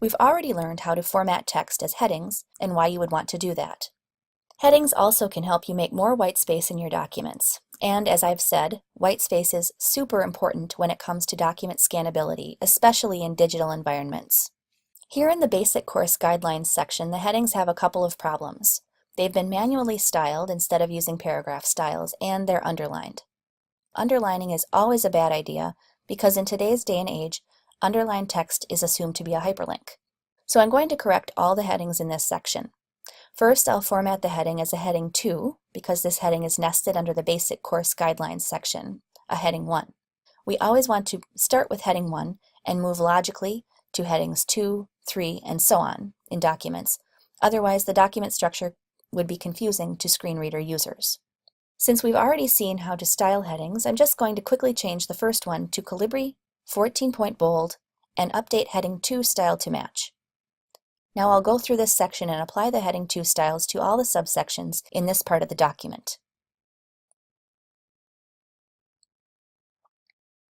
We've already learned how to format text as headings and why you would want to do that. Headings also can help you make more white space in your documents. And as I've said, white space is super important when it comes to document scannability, especially in digital environments. Here in the Basic Course Guidelines section, the headings have a couple of problems. They've been manually styled instead of using paragraph styles, and they're underlined. Underlining is always a bad idea because in today's day and age, underlined text is assumed to be a hyperlink. So I'm going to correct all the headings in this section. First, I'll format the heading as a heading 2 because this heading is nested under the Basic Course Guidelines section, a heading 1. We always want to start with heading 1 and move logically to headings 2, 3, and so on in documents. Otherwise, the document structure would be confusing to screen reader users. Since we've already seen how to style headings, I'm just going to quickly change the first one to Calibri, 14-point bold, and update heading 2 style to match. Now I'll go through this section and apply the heading 2 styles to all the subsections in this part of the document.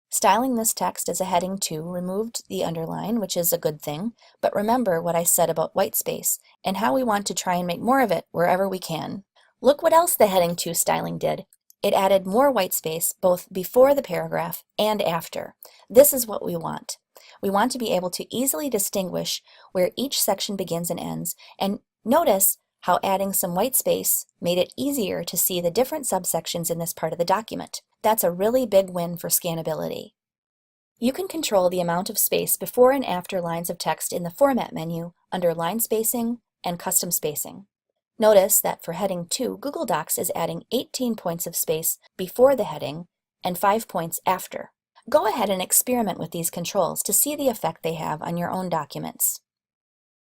Styling this text as a heading 2 removed the underline, which is a good thing, but remember what I said about white space and how we want to try and make more of it wherever we can. Look what else the heading 2 styling did. It added more white space both before the paragraph and after. This is what we want. We want to be able to easily distinguish where each section begins and ends, and notice how adding some white space made it easier to see the different subsections in this part of the document. That's a really big win for scannability. You can control the amount of space before and after lines of text in the Format menu under Line Spacing and Custom Spacing. Notice that for heading 2, Google Docs is adding 18 points of space before the heading and 5 points after. Go ahead and experiment with these controls to see the effect they have on your own documents.